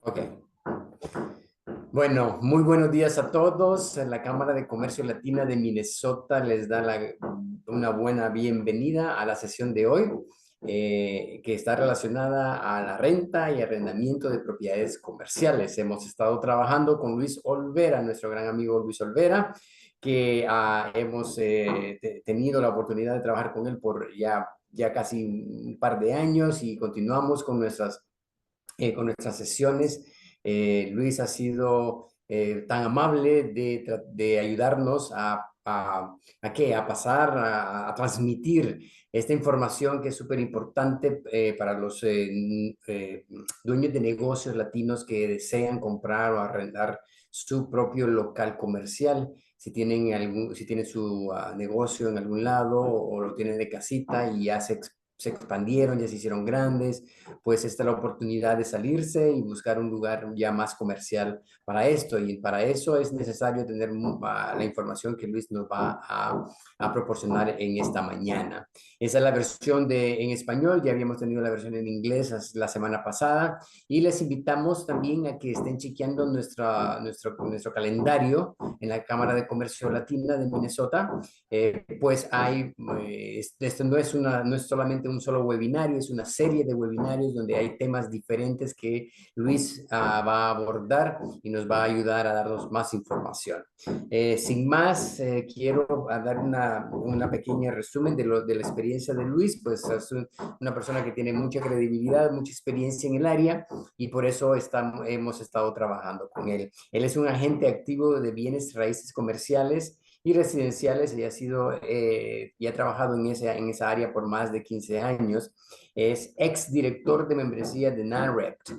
Ok. Bueno, muy buenos días a todos. La Cámara de Comercio Latina de Minnesota les da una buena bienvenida a la sesión de hoy, que está relacionada a la renta y arrendamiento de propiedades comerciales. Hemos estado trabajando con Luis Olvera, nuestro gran amigo Luis Olvera, que hemos tenido la oportunidad de trabajar con él por ya casi un par de años y continuamos con nuestras sesiones. Luis ha sido tan amable de ayudarnos a pasar, a transmitir esta información que es súper importante para los dueños de negocios latinos que desean comprar o arrendar su propio local comercial. Si tienen su negocio en algún lado o lo tienen de casita y ya se expandieron, ya se hicieron grandes, pues esta es la oportunidad de salirse y buscar un lugar ya más comercial para esto. Y para eso es necesario tener la información que Luis nos va a proporcionar en esta mañana. Esa es la versión en español, ya habíamos tenido la versión en inglés la semana pasada y les invitamos también a que estén chequeando nuestro calendario en la Cámara de Comercio Latina de Minnesota. Pues esto no es solamente un solo webinario, es una serie de webinarios donde hay temas diferentes que Luis va a abordar y nos va a ayudar a darnos más información. Sin más, quiero dar una pequeña resumen de la experiencia de Luis, pues es una persona que tiene mucha credibilidad, mucha experiencia en el área y por eso hemos estado trabajando con él. Él es un agente activo de bienes raíces comerciales y residenciales y ha trabajado en esa área por más de 15 años. Es ex director de membresía de NAREPT.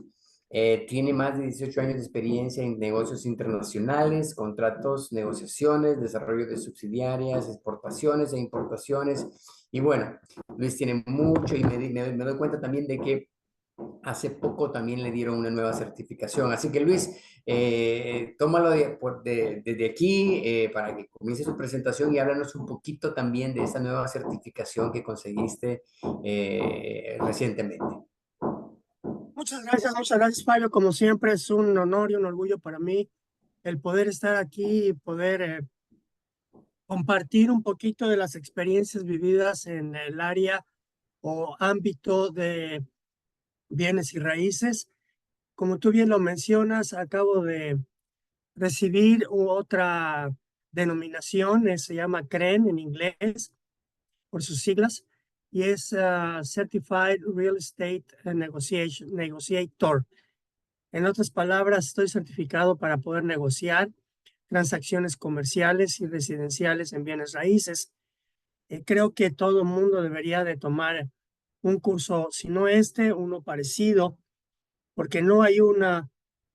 Tiene más de 18 años de experiencia en negocios internacionales, contratos, negociaciones, desarrollo de subsidiarias, exportaciones e importaciones. Y bueno, Luis tiene mucho y me doy cuenta también de que hace poco también le dieron una nueva certificación. Así que Luis, tómalo desde aquí para que comience su presentación y háblanos un poquito también de esa nueva certificación que conseguiste recientemente. Muchas gracias, Fabio. Como siempre, es un honor y un orgullo para mí el poder estar aquí y poder compartir un poquito de las experiencias vividas en el área o ámbito de bienes y raíces. Como tú bien lo mencionas, acabo de recibir otra denominación, se llama CREN en inglés, por sus siglas, y es Certified Real Estate Negotiator. En otras palabras, estoy certificado para poder negociar transacciones comerciales y residenciales en bienes raíces. Creo que todo el mundo debería de tomar un curso, si no uno parecido, porque no hay una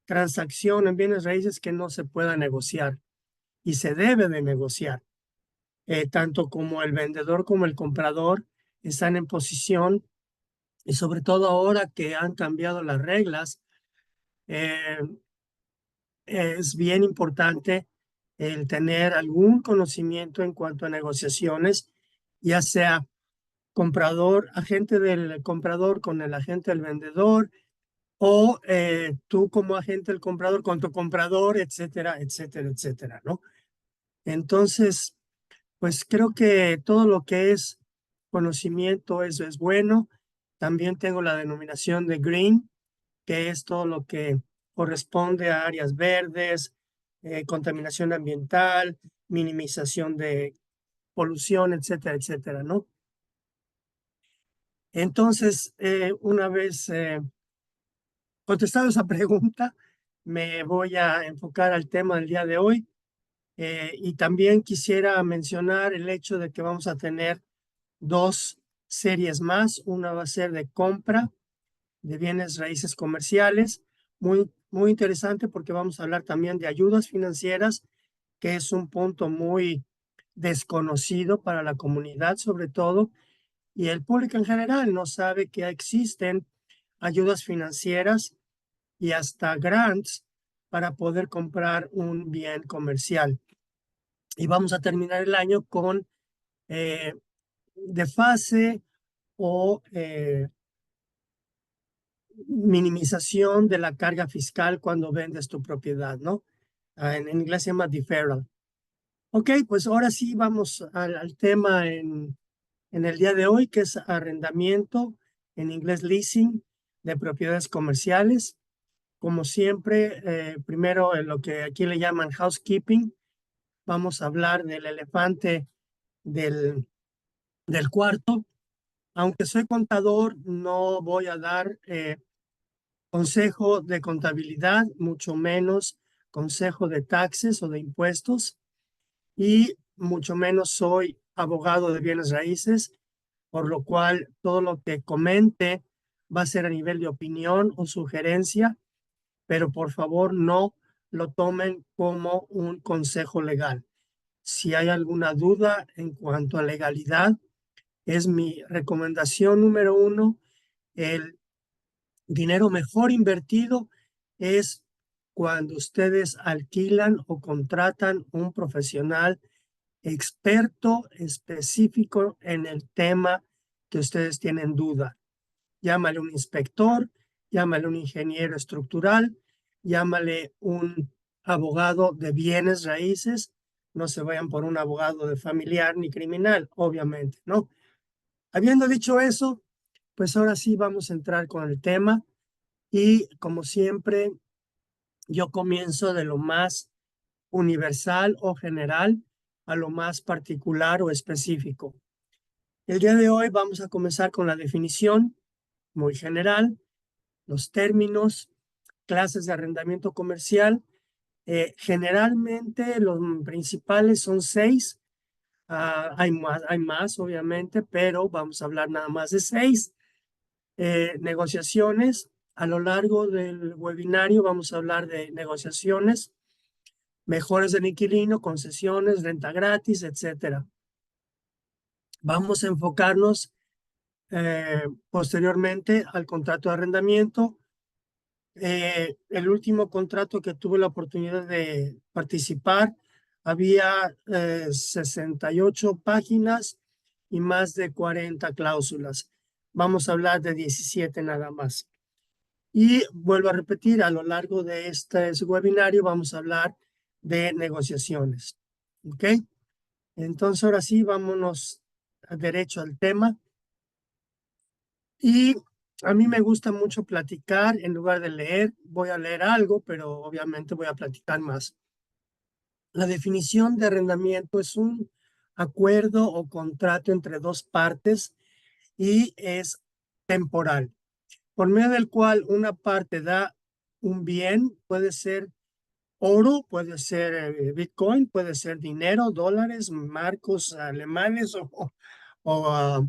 transacción en bienes raíces que no se pueda negociar y se debe de negociar. Tanto como el vendedor como el comprador están en posición, y sobre todo ahora que han cambiado las reglas, eh, es bien importante el tener algún conocimiento en cuanto a negociaciones, ya sea agente del comprador con el agente del vendedor, o tú como agente del comprador con tu comprador, etcétera, etcétera, etcétera, ¿no? Entonces, pues creo que todo lo que es conocimiento, eso es bueno. También tengo la denominación de green, que es todo lo que corresponde a áreas verdes, contaminación ambiental, minimización de polución, etcétera, etcétera, ¿no? Entonces, una vez contestado esa pregunta, me voy a enfocar al tema del día de hoy. Y también quisiera mencionar el hecho de que vamos a tener dos series más. Una va a ser de compra de bienes raíces comerciales, muy interesante porque vamos a hablar también de ayudas financieras, que es un punto muy desconocido para la comunidad sobre todo, y el público en general no sabe que existen ayudas financieras y hasta grants para poder comprar un bien comercial. Y vamos a terminar el año con eh, de fase o minimización de la carga fiscal cuando vendes tu propiedad, ¿no? En inglés se llama deferral. Ok, pues ahora sí vamos al tema en el día de hoy, que es arrendamiento, en inglés leasing, de propiedades comerciales. Como siempre, primero en lo que aquí le llaman housekeeping, vamos a hablar del elefante del cuarto. Aunque soy contador, no voy a dar consejo de contabilidad, mucho menos consejo de taxes o de impuestos, y mucho menos soy abogado de bienes raíces, por lo cual todo lo que comente va a ser a nivel de opinión o sugerencia, pero por favor no lo tomen como un consejo legal. Si hay alguna duda en cuanto a legalidad, es mi recomendación número uno. El dinero mejor invertido es cuando ustedes alquilan o contratan un profesional experto específico en el tema que ustedes tienen duda. Llámale un inspector, llámale un ingeniero estructural, llámale un abogado de bienes raíces. No se vayan por un abogado de familiar ni criminal, obviamente, ¿no? Habiendo dicho eso, pues ahora sí vamos a entrar con el tema y como siempre, yo comienzo de lo más universal o general a lo más particular o específico. El día de hoy vamos a comenzar con la definición muy general, los términos, clases de arrendamiento comercial. Generalmente los principales son 6. Hay más, obviamente, pero vamos a hablar nada más de 6. Negociaciones. A lo largo del webinario vamos a hablar de negociaciones, mejoras del inquilino, concesiones, renta gratis, etcétera. Vamos a enfocarnos posteriormente al contrato de arrendamiento. El último contrato que tuve la oportunidad de participar había 68 páginas y más de 40 cláusulas. Vamos a hablar de 17 nada más. Y vuelvo a repetir, a lo largo de este webinario vamos a hablar de negociaciones. ¿Ok? Entonces ahora sí, vámonos derecho al tema. Y a mí me gusta mucho platicar en lugar de leer. Voy a leer algo, pero obviamente voy a platicar más. La definición de arrendamiento es un acuerdo o contrato entre dos partes y es temporal, por medio del cual una parte da un bien, puede ser oro, puede ser Bitcoin, puede ser dinero, dólares, marcos alemanes o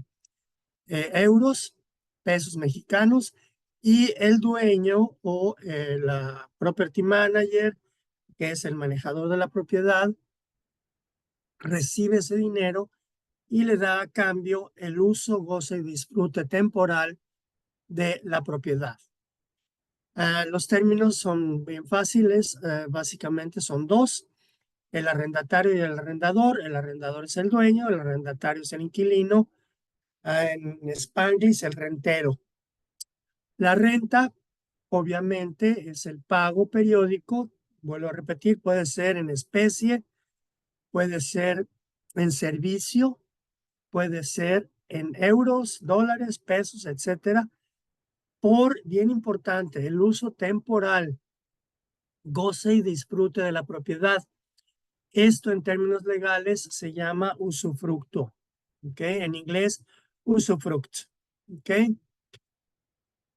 euros, pesos mexicanos, y el dueño o la property manager, que es el manejador de la propiedad, recibe ese dinero y le da a cambio el uso, goce y disfrute temporal de la propiedad. Los términos son bien fáciles, básicamente son dos: el arrendatario y el arrendador. El arrendador es el dueño, el arrendatario es el inquilino, en Spanglish el rentero. La renta, obviamente, es el pago periódico. Vuelvo a repetir, puede ser en especie, puede ser en servicio, puede ser en euros, dólares, pesos, etcétera, por, bien importante, el uso temporal, goce y disfrute de la propiedad. Esto en términos legales se llama usufructo. ¿Ok? En inglés, usufruct. ¿Ok?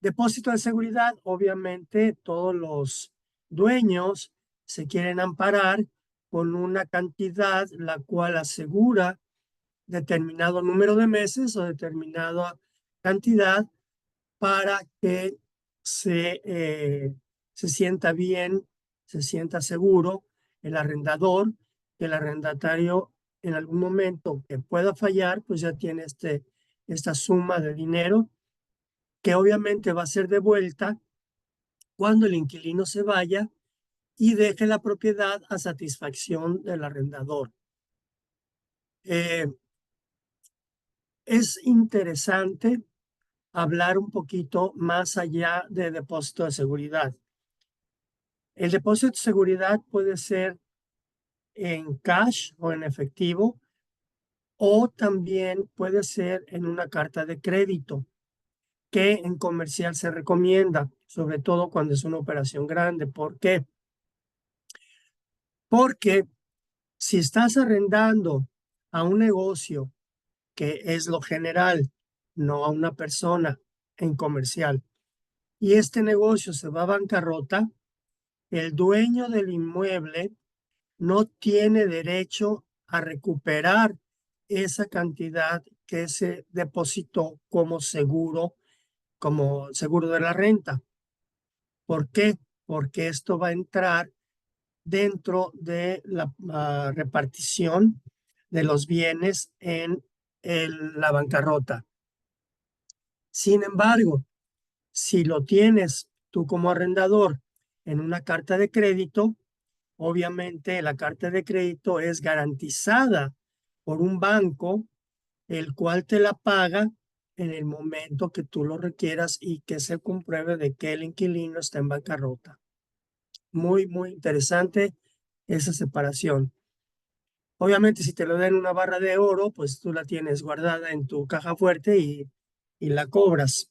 Depósito de seguridad, obviamente todos los dueños se quieren amparar con una cantidad la cual asegura determinado número de meses o determinada cantidad para que se sienta bien, se sienta seguro el arrendador, que el arrendatario en algún momento que pueda fallar, pues ya tiene esta suma de dinero que obviamente va a ser devuelta cuando el inquilino se vaya y deje la propiedad a satisfacción del arrendador. Es interesante hablar un poquito más allá de depósito de seguridad. El depósito de seguridad puede ser en cash o en efectivo, o también puede ser en una carta de crédito, que en comercial se recomienda, sobre todo cuando es una operación grande. ¿Por qué? Porque si estás arrendando a un negocio, que es lo general, no a una persona en comercial, y este negocio se va a bancarrota, el dueño del inmueble no tiene derecho a recuperar esa cantidad que se depositó como seguro de la renta. ¿Por qué? Porque esto va a entrar dentro de la repartición de los bienes en la bancarrota. Sin embargo, si lo tienes tú como arrendador en una carta de crédito, obviamente la carta de crédito es garantizada por un banco, el cual te la paga en el momento que tú lo requieras y que se compruebe de que el inquilino está en bancarrota. Muy, muy interesante esa separación. Obviamente, si te lo dan una barra de oro, pues tú la tienes guardada en tu caja fuerte y la cobras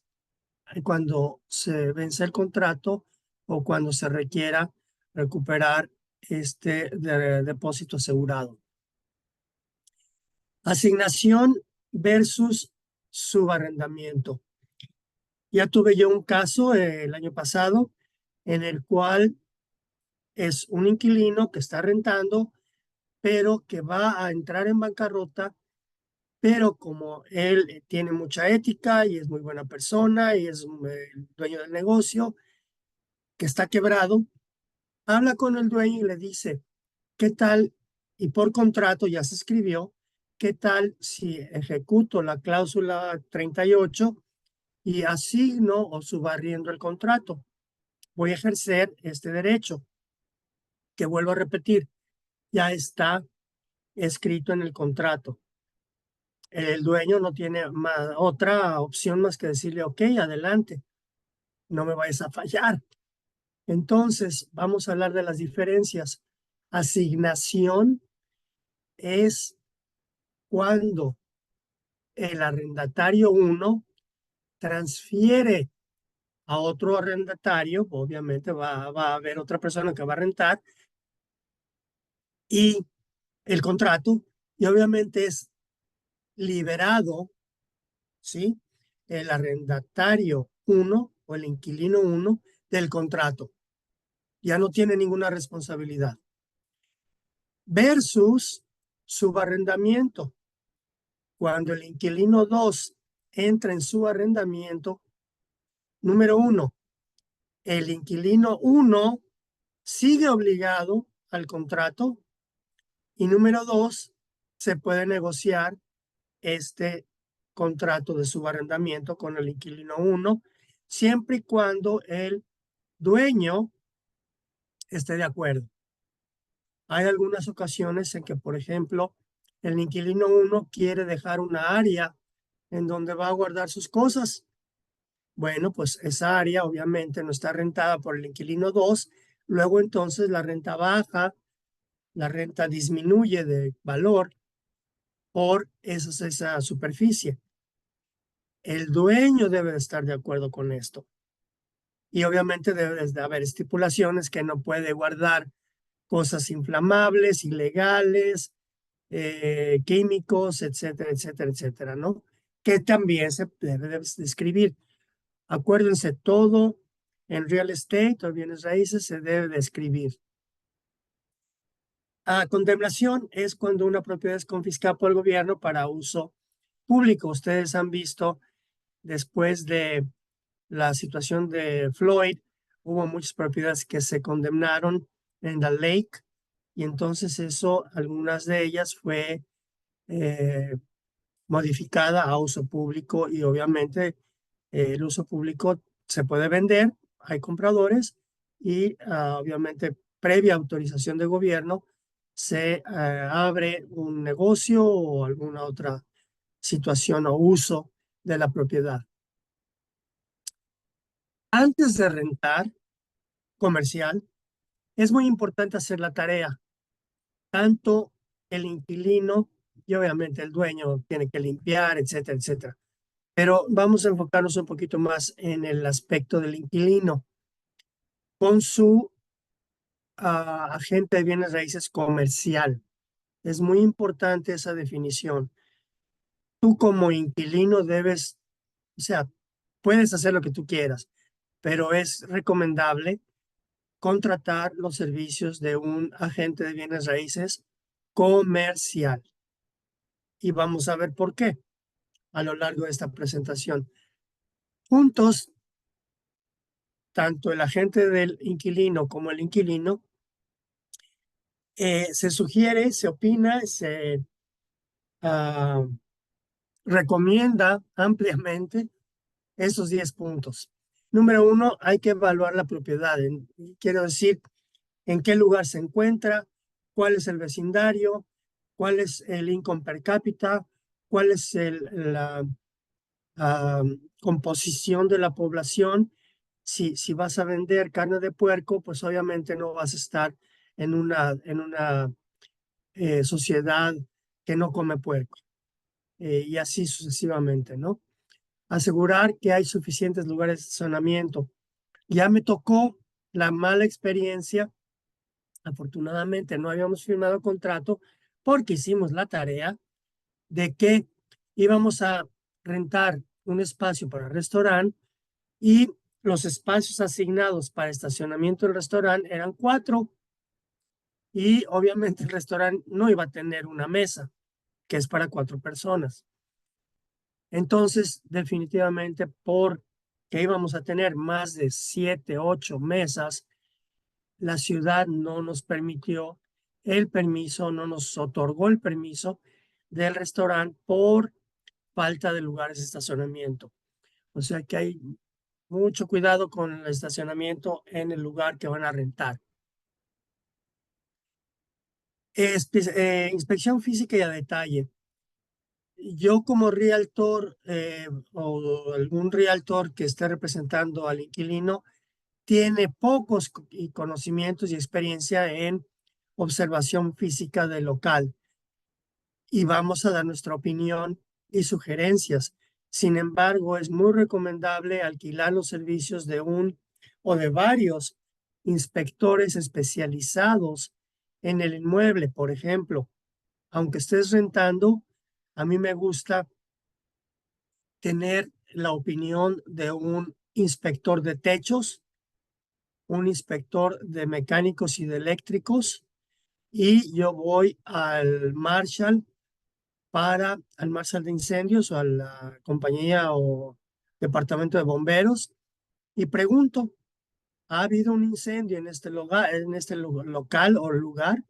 cuando se vence el contrato o cuando se requiera recuperar este depósito asegurado. Asignación versus subarrendamiento. Ya tuve yo un caso el año pasado en el cual es un inquilino que está rentando, pero que va a entrar en bancarrota, pero como él tiene mucha ética y es muy buena persona y es el dueño del negocio, que está quebrado, habla con el dueño y le dice, ¿qué tal? Y por contrato ya se escribió, ¿qué tal si ejecuto la cláusula 38 y asigno o subarriendo el contrato? Voy a ejercer este derecho, que vuelvo a repetir, ya está escrito en el contrato. El dueño no tiene otra opción más que decirle, ok, adelante, no me vayas a fallar. Entonces, vamos a hablar de las diferencias. Asignación es cuando el arrendatario 1 transfiere a otro arrendatario, obviamente va a haber otra persona que va a rentar, y el contrato, y obviamente es liberado, ¿sí? El arrendatario 1 o el inquilino 1 del contrato. Ya no tiene ninguna responsabilidad. Versus subarrendamiento. Cuando el inquilino 2 entra en su arrendamiento, número 1, el inquilino 1 sigue obligado al contrato y número 2, se puede negociar este contrato de subarrendamiento con el inquilino 1 siempre y cuando el dueño esté de acuerdo. Hay algunas ocasiones en que, por ejemplo, el inquilino 1 quiere dejar una área en donde va a guardar sus cosas. Bueno, pues esa área obviamente no está rentada por el inquilino 2. Luego entonces la renta baja, la renta disminuye de valor por esa superficie. El dueño debe de estar de acuerdo con esto. Y obviamente debe de haber estipulaciones que no puede guardar cosas inflamables, ilegales, químicos, etcétera, etcétera, etcétera, ¿no? Que también se debe de escribir. Acuérdense, todo en real estate o bienes raíces se debe de escribir. Condemnación es cuando una propiedad es confiscada por el gobierno para uso público. Ustedes han visto, después de la situación de Floyd, hubo muchas propiedades que se condenaron en la lake y entonces eso, algunas de ellas fue modificada a uso público y obviamente el uso público se puede vender, hay compradores y obviamente previa autorización de gobierno se abre un negocio o alguna otra situación o uso de la propiedad. Antes de rentar comercial, es muy importante hacer la tarea. Tanto el inquilino y obviamente el dueño tiene que limpiar, etcétera, etcétera. Pero vamos a enfocarnos un poquito más en el aspecto del inquilino con su agente de bienes raíces comercial. Es muy importante esa definición. Tú como inquilino debes, o sea, puedes hacer lo que tú quieras, pero es recomendable contratar los servicios de un agente de bienes raíces comercial. Y vamos a ver por qué a lo largo de esta presentación. Juntos, tanto el agente del inquilino como el inquilino, se sugiere, se opina, se recomienda ampliamente esos 10 puntos. Número uno, hay que evaluar la propiedad. Quiero decir, en qué lugar se encuentra, cuál es el vecindario, cuál es el income per cápita, cuál es la composición de la población. Si vas a vender carne de puerco, pues obviamente no vas a estar en una sociedad que no come puerco, y así sucesivamente, ¿no? Asegurar que hay suficientes lugares de estacionamiento. Ya me tocó la mala experiencia. Afortunadamente no habíamos firmado contrato porque hicimos la tarea de que íbamos a rentar un espacio para el restaurante y los espacios asignados para estacionamiento del restaurante eran 4 y obviamente el restaurante no iba a tener una mesa que es para 4 personas. Entonces, definitivamente, porque íbamos a tener más de 7, 8 mesas, la ciudad no nos permitió el permiso, no nos otorgó el permiso del restaurante por falta de lugares de estacionamiento. O sea que hay mucho cuidado con el estacionamiento en el lugar que van a rentar. Inspección física y a detalle. Yo como realtor o algún realtor que esté representando al inquilino tiene pocos conocimientos y experiencia en observación física del local y vamos a dar nuestra opinión y sugerencias. Sin embargo, es muy recomendable alquilar los servicios de un o de varios inspectores especializados en el inmueble. Por ejemplo, aunque estés rentando, a mí me gusta tener la opinión de un inspector de techos, un inspector de mecánicos y de eléctricos, y yo voy al Marshal de incendios o a la compañía o departamento de bomberos y pregunto, ¿ha habido un incendio en este lugar, local o lugar?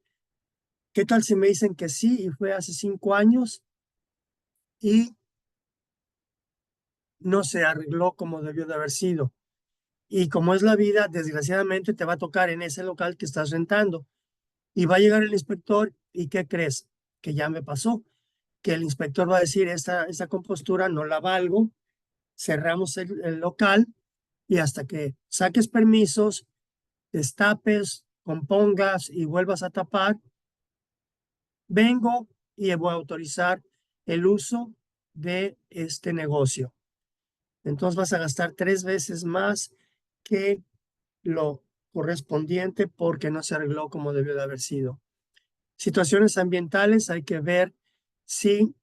¿Qué tal si me dicen que sí y fue hace 5 años y no se arregló como debió de haber sido? Y como es la vida, desgraciadamente te va a tocar en ese local que estás rentando. Y va a llegar el inspector y ¿qué crees? Que ya me pasó, que el inspector va a decir, esta compostura no la valgo, cerramos el local y hasta que saques permisos, destapes, compongas y vuelvas a tapar, vengo y voy a autorizar el uso de este negocio. Entonces vas a gastar 3 veces más que lo correspondiente porque no se arregló como debió de haber sido. Situaciones ambientales, hay que ver si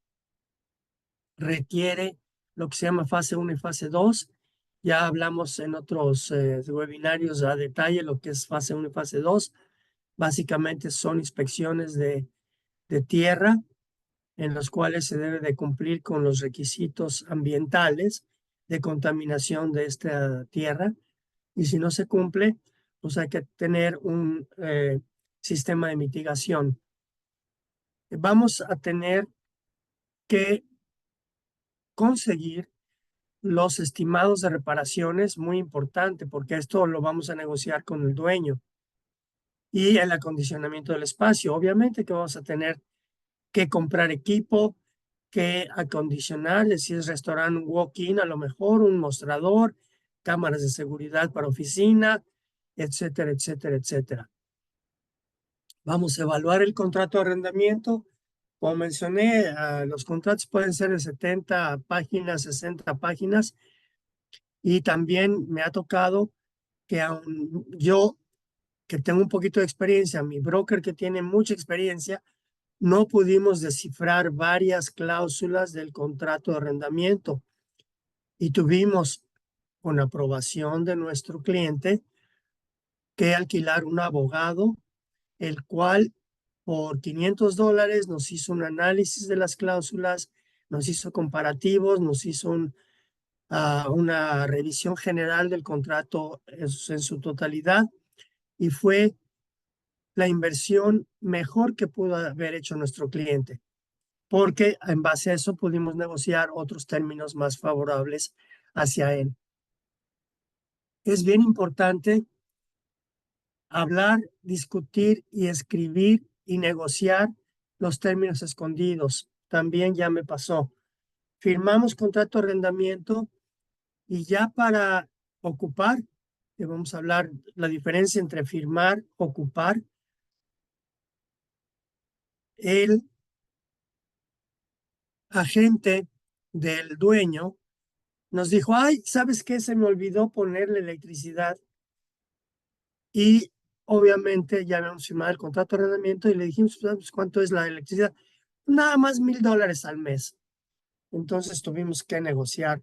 requiere lo que se llama fase 1 y fase 2. Ya hablamos en otros webinarios a detalle lo que es fase 1 y fase 2. Básicamente son inspecciones de tierra en los cuales se debe de cumplir con los requisitos ambientales de contaminación de esta tierra. Y si no se cumple, pues hay que tener un sistema de mitigación. Vamos a tener que conseguir los estimados de reparaciones, muy importante, porque esto lo vamos a negociar con el dueño. Y el acondicionamiento del espacio. Obviamente que vamos a tener que comprar equipo, que acondicionar, si es restaurante, un walk-in, a lo mejor un mostrador, cámaras de seguridad para oficina, etcétera, etcétera, etcétera. Vamos a evaluar el contrato de arrendamiento. Como mencioné, los contratos pueden ser de 70 páginas, 60 páginas, y también me ha tocado que aun yo, que tengo un poquito de experiencia, mi broker que tiene mucha experiencia, no pudimos descifrar varias cláusulas del contrato de arrendamiento y tuvimos, con aprobación de nuestro cliente, que alquilar un abogado, el cual por $500 nos hizo un análisis de las cláusulas, nos hizo comparativos, nos hizo una revisión general del contrato en su totalidad, y fue la inversión mejor que pudo haber hecho nuestro cliente, porque en base a eso pudimos negociar otros términos más favorables hacia él. Es bien importante hablar, discutir y escribir y negociar los términos escondidos. También ya me pasó. Firmamos contrato de arrendamiento y ya para ocupar, que vamos a hablar la diferencia entre firmar, ocupar, el agente del dueño nos dijo, ay, ¿sabes qué? Se me olvidó ponerle electricidad. Y obviamente ya habíamos firmado el contrato de arrendamiento y le dijimos, pues, ¿cuánto es la electricidad? Nada más $1,000 al mes. Entonces tuvimos que negociar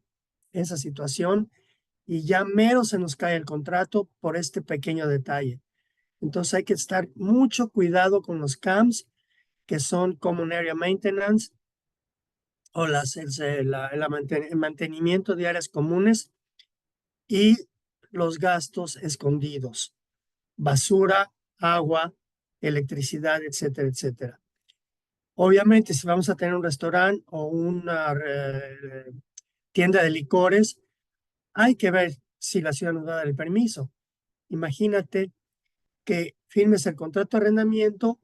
esa situación y ya mero se nos cae el contrato por este pequeño detalle. Entonces hay que estar mucho cuidado con los CAMs, que son Common Area Maintenance, o el mantenimiento de áreas comunes, y los gastos escondidos, basura, agua, electricidad, etcétera, etcétera. Obviamente, si vamos a tener un restaurante o una tienda de licores, hay que ver si la ciudad nos va a dar el permiso. Imagínate que firmes el contrato de arrendamiento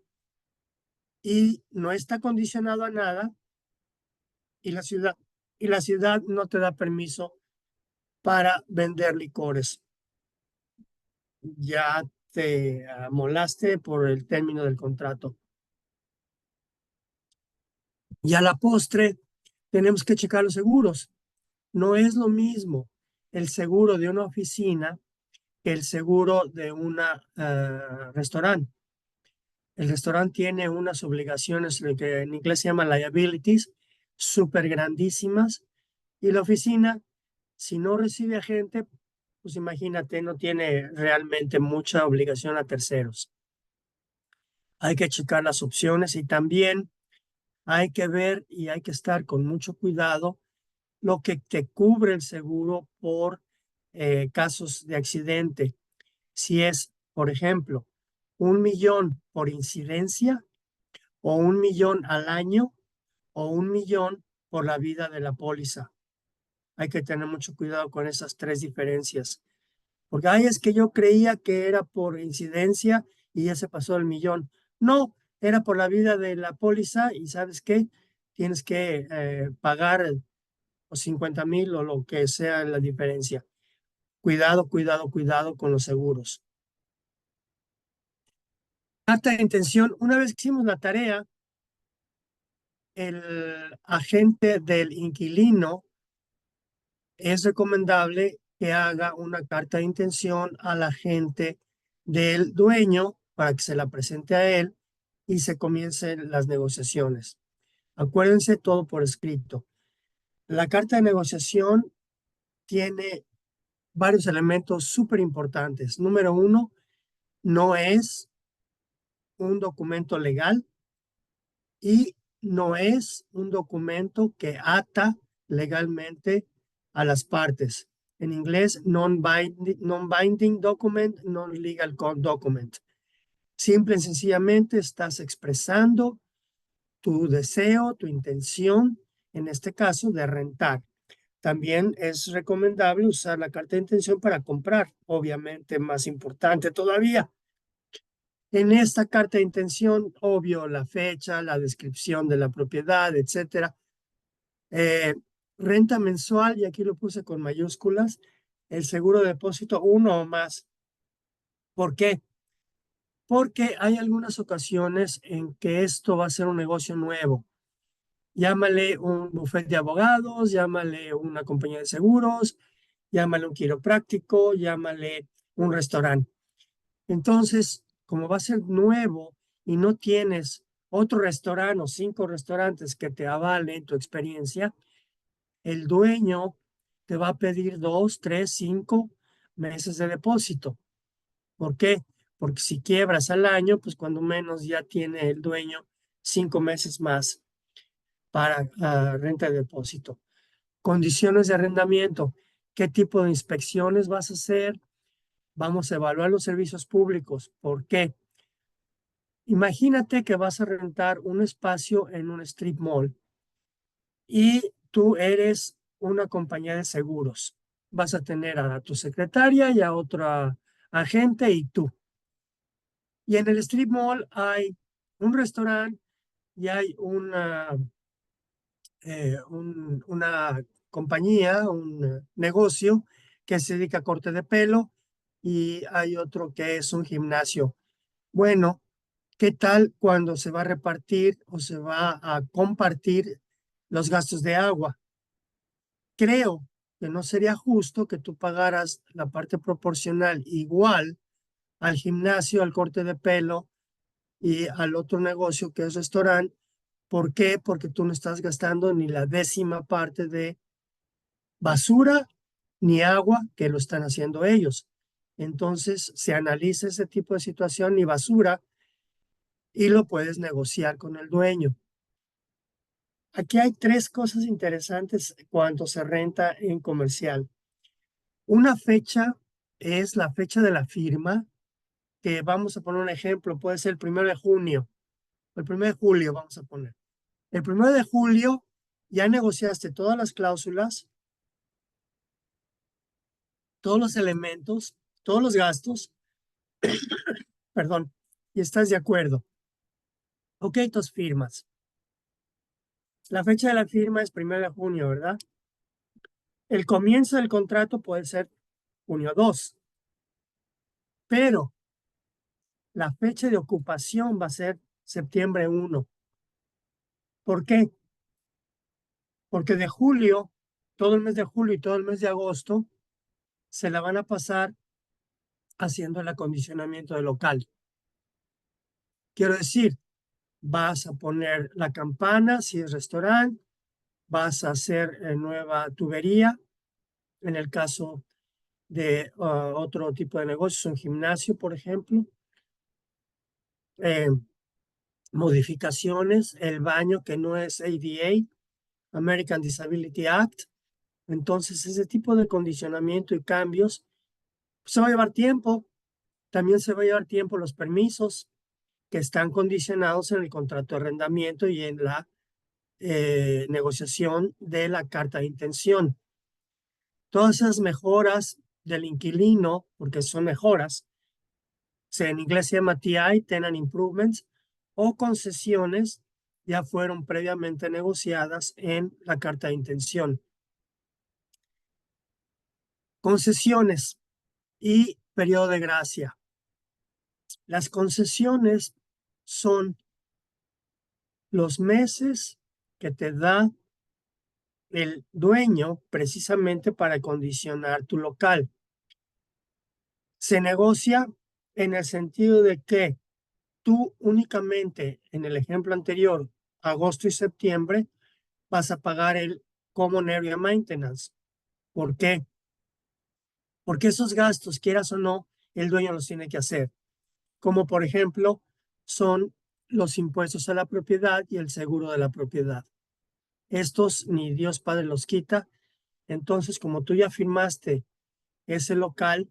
y no está condicionado a nada, y la ciudad no te da permiso para vender licores. Ya te amolaste por el término del contrato. Y a la postre tenemos que checar los seguros. No es lo mismo el seguro de una oficina que el seguro de un restaurante. El restaurante tiene unas obligaciones, lo que en inglés se llama liabilities, súper grandísimas, y la oficina, si no recibe a gente, pues imagínate, no tiene realmente mucha obligación a terceros. Hay que checar las opciones y también hay que ver y hay que estar con mucho cuidado lo que te cubre el seguro por casos de accidente. Si es, por ejemplo, 1,000,000 por incidencia, o 1,000,000 al año, o 1,000,000 por la vida de la póliza. Hay que tener mucho cuidado con esas tres diferencias. Porque, ay, es que yo creía que era por incidencia y ya se pasó el 1,000,000. No, era por la vida de la póliza, y ¿sabes qué? Tienes que pagar los 50,000 o lo que sea la diferencia. Cuidado, cuidado, cuidado con los seguros. Carta de intención. Una vez que hicimos la tarea, el agente del inquilino es recomendable que haga una carta de intención al agente del dueño para que se la presente a él y se comiencen las negociaciones. Acuérdense, todo por escrito. La carta de negociación tiene varios elementos súper importantes. Número uno, no es un documento legal y no es un documento que ata legalmente a las partes. En inglés, non-binding document, non-legal document. Simple y sencillamente estás expresando tu deseo, tu intención, en este caso, de rentar. También es recomendable usar la carta de intención para comprar, obviamente más importante todavía. En esta carta de intención, obvio, la fecha, la descripción de la propiedad, etcétera. Renta mensual, y aquí lo puse con mayúsculas, el seguro de depósito, uno o más. ¿Por qué? Porque hay algunas ocasiones en que esto va a ser un negocio nuevo. Llámale un bufete de abogados, llámale una compañía de seguros, llámale un quiropráctico, llámale un restaurante. Entonces, como va a ser nuevo y no tienes otro restaurante o 5 restaurantes que te avalen tu experiencia, el dueño te va a pedir 2, 3, 5 meses de depósito. ¿Por qué? Porque si quiebras al año, pues cuando menos ya tiene el dueño 5 meses más para renta de depósito. Condiciones de arrendamiento. ¿Qué tipo de inspecciones vas a hacer? Vamos a evaluar los servicios públicos. ¿Por qué? Imagínate que vas a rentar un espacio en un strip mall y tú eres una compañía de seguros. Vas a tener a tu secretaria y a otra agente y tú. Y en el strip mall hay un restaurante y hay una compañía, un negocio que se dedica a corte de pelo y hay otro que es un gimnasio. Bueno, ¿qué tal cuando se va a repartir o se va a compartir los gastos de agua? Creo que no sería justo que tú pagaras la parte proporcional igual al gimnasio, al corte de pelo y al otro negocio que es restaurante. ¿Por qué? Porque tú no estás gastando ni la décima parte de basura ni agua que lo están haciendo ellos. Entonces se analiza ese tipo de situación, ni basura, y lo puedes negociar con el dueño. Aquí hay 3 cosas interesantes cuando se renta en comercial. Una fecha es la fecha de la firma, que vamos a poner un ejemplo, puede ser el 1 de junio, el 1 de julio vamos a poner. El 1 de julio ya negociaste todas las cláusulas, todos los elementos, todos los gastos, perdón, y estás de acuerdo. Ok, tus firmas. La fecha de la firma es 1 de junio, ¿verdad? El comienzo del contrato puede ser junio 2, pero la fecha de ocupación va a ser septiembre 1. ¿Por qué? Porque de julio, todo el mes de julio y todo el mes de agosto, se la van a pasar haciendo el acondicionamiento del local. Quiero decir, vas a poner la campana si es restaurante, vas a hacer nueva tubería, en el caso de otro tipo de negocios, un gimnasio, por ejemplo. Modificaciones, el baño que no es ADA, American Disability Act. Entonces, ese tipo de condicionamiento y cambios se va a llevar tiempo. También se va a llevar tiempo los permisos que están condicionados en el contrato de arrendamiento y en la negociación de la carta de intención. Todas esas mejoras del inquilino, porque son mejoras, en inglés se llama TI, Tenant Improvements, o concesiones ya fueron previamente negociadas en la carta de intención. Concesiones y periodo de gracia. Las concesiones son los meses que te da el dueño precisamente para condicionar tu local. Se negocia en el sentido de que tú únicamente, en el ejemplo anterior, agosto y septiembre, vas a pagar el Common Area Maintenance. ¿Por qué? Porque esos gastos, quieras o no, el dueño los tiene que hacer. Como por ejemplo, son los impuestos a la propiedad y el seguro de la propiedad. Estos ni Dios Padre los quita. Entonces, como tú ya firmaste ese local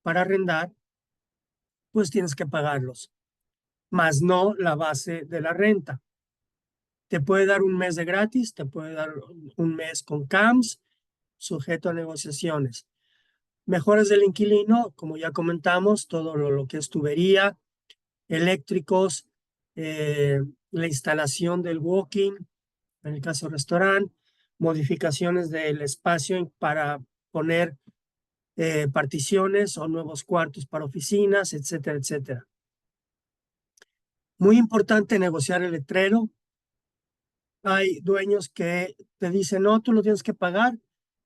para arrendar, pues tienes que pagarlos, más no la base de la renta. Te puede dar un mes de gratis, te puede dar un mes con CAMS, sujeto a negociaciones. Mejoras del inquilino, como ya comentamos, todo lo que es tubería, eléctricos, la instalación del walking, en el caso restaurante, modificaciones del espacio para poner particiones o nuevos cuartos para oficinas, etcétera, etcétera. Muy importante negociar el letrero. Hay dueños que te dicen, no, tú lo tienes que pagar.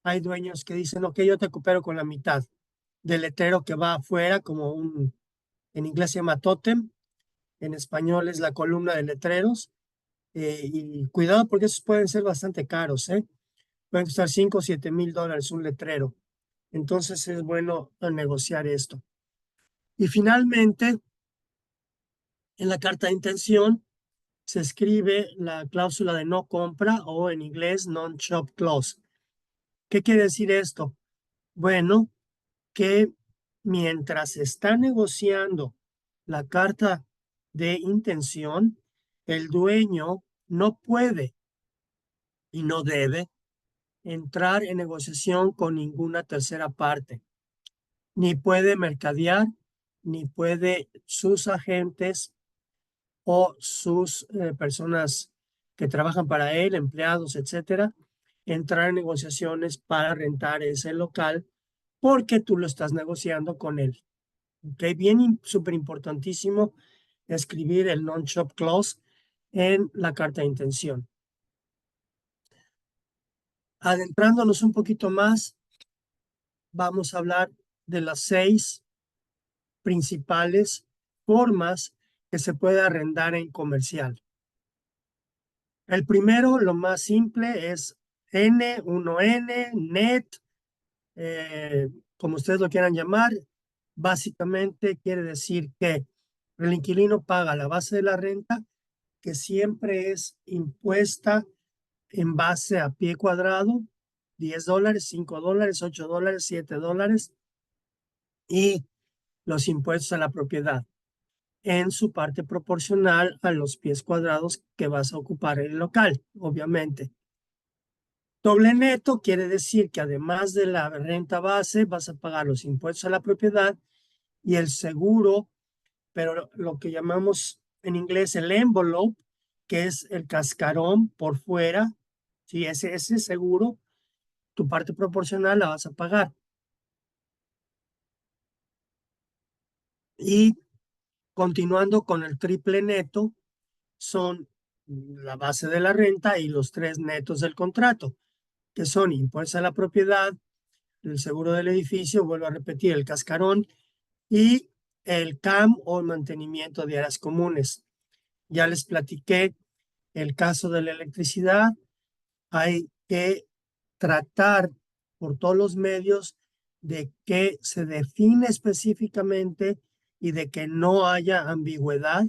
Hay dueños que dicen, ok, yo te coopero con la mitad del letrero que va afuera, como en inglés se llama tótem, en español es la columna de letreros. Y cuidado porque esos pueden ser bastante caros, ¿eh? Pueden costar 5 o 7 mil dólares un letrero. Entonces es bueno negociar esto. Y finalmente, en la carta de intención se escribe la cláusula de no compra o en inglés non-shop clause. ¿Qué quiere decir esto? Bueno, que mientras se está negociando la carta de intención, el dueño no puede y no debe entrar en negociación con ninguna tercera parte, ni puede mercadear, ni puede sus agentes o sus personas que trabajan para él, empleados, etcétera, entrar en negociaciones para rentar ese local porque tú lo estás negociando con él. ¿Ok? Bien, súper importantísimo escribir el non-shop clause en la carta de intención. Adentrándonos un poquito más, vamos a hablar de las 6 principales formas que se puede arrendar en comercial. El primero, lo más simple, es N1N, net, como ustedes lo quieran llamar. Básicamente quiere decir que el inquilino paga la base de la renta, que siempre es impuesta en base a pie cuadrado, 10 dólares, 5 dólares, 8 dólares, 7 dólares, y los impuestos a la propiedad en su parte proporcional a los pies cuadrados que vas a ocupar en el local, obviamente. Doble neto quiere decir que además de la renta base vas a pagar los impuestos a la propiedad y el seguro, pero lo que llamamos en inglés el envelope, que es el cascarón por fuera. Si ese seguro, tu parte proporcional la vas a pagar. Y continuando con el triple neto, son la base de la renta y los 3 netos del contrato, que son impuestos a la propiedad, el seguro del edificio, vuelvo a repetir, el cascarón y el CAM o mantenimiento de áreas comunes. Ya les platiqué el caso de la electricidad. Hay que tratar por todos los medios de que se define específicamente y de que no haya ambigüedad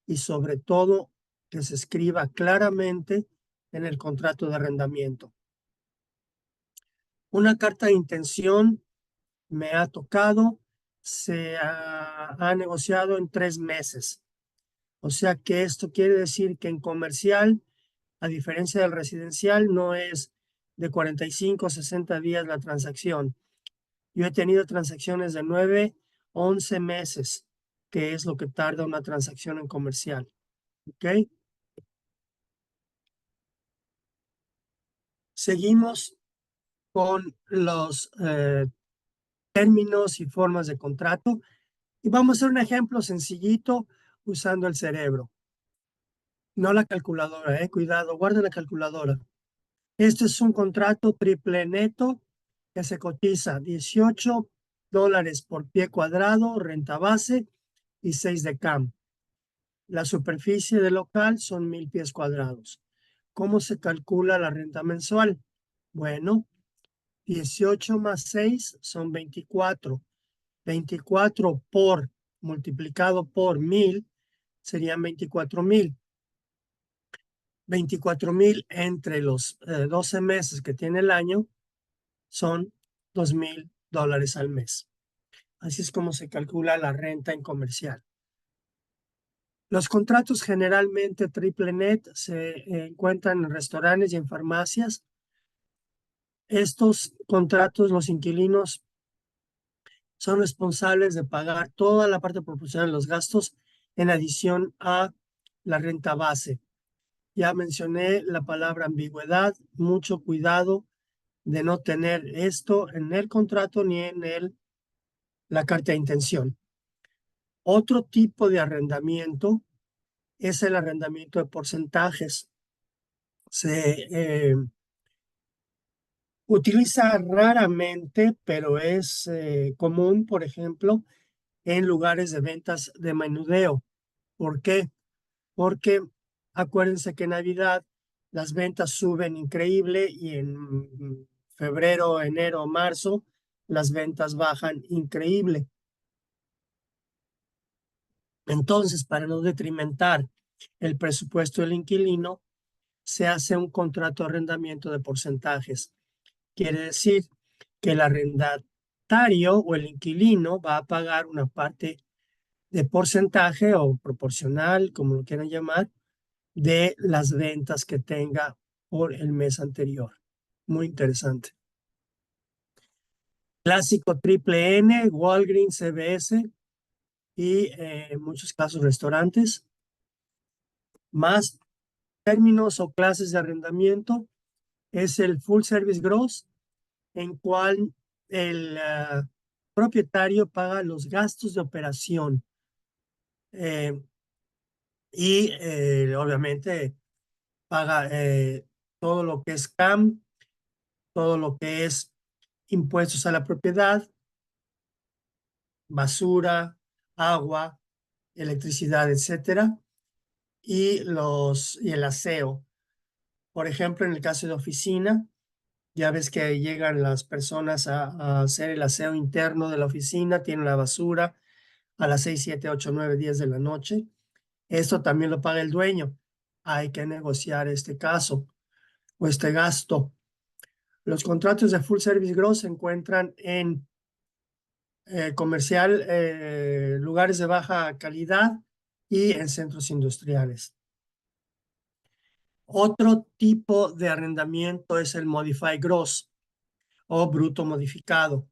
y sobre todo que se escriba claramente en el contrato de arrendamiento. Una carta de intención me ha tocado, se ha negociado en 3 meses. O sea que esto quiere decir que en comercial, a diferencia del residencial, no es de 45 o 60 días la transacción. Yo he tenido transacciones de 9, 11 meses, que es lo que tarda una transacción en comercial. ¿Ok? Seguimos con los términos y formas de contrato y vamos a hacer un ejemplo sencillito usando el cerebro. No la calculadora, cuidado, guarda la calculadora. Este es un contrato triple neto que se cotiza 18 dólares por pie cuadrado, renta base y 6 de CAM. La superficie del local son 1000 pies cuadrados. ¿Cómo se calcula la renta mensual? Bueno, 18 más 6 son 24. 24 por multiplicado por 1000 serían 24,000. 24,000 entre los 12 meses que tiene el año son 2,000 dólares al mes. Así es como se calcula la renta en comercial. Los contratos generalmente triple net se encuentran en restaurantes y en farmacias. Estos contratos, los inquilinos son responsables de pagar toda la parte proporcional de los gastos en adición a la renta base. Ya mencioné la palabra ambigüedad, mucho cuidado de no tener esto en el contrato ni en la carta de intención. Otro tipo de arrendamiento es el arrendamiento de porcentajes. Se utiliza raramente, pero es común, por ejemplo, en lugares de ventas de menudeo. ¿Por qué? Porque acuérdense que en Navidad las ventas suben increíble y en febrero, enero, marzo las ventas bajan increíble. Entonces, para no detrimentar el presupuesto del inquilino, se hace un contrato de arrendamiento de porcentajes. Quiere decir que el arrendatario o el inquilino va a pagar una parte de porcentaje o proporcional, como lo quieran llamar, de las ventas que tenga por el mes anterior. Muy interesante. Clásico triple N, Walgreens, CVS y en muchos casos restaurantes. Más términos o clases de arrendamiento es el Full Service Gross, en cual el propietario paga los gastos de operación y obviamente paga todo lo que es CAM, todo lo que es impuestos a la propiedad, basura, agua, electricidad, etcétera, y el aseo. Por ejemplo, en el caso de oficina, ya ves que llegan las personas a hacer el aseo interno de la oficina, tienen la basura a las 6, 7, 8, 9, 10 de la noche. Esto también lo paga el dueño. Hay que negociar este caso o este gasto. Los contratos de Full Service Gross se encuentran en comercial, lugares de baja calidad y en centros industriales. Otro tipo de arrendamiento es el Modify Gross o bruto modificado.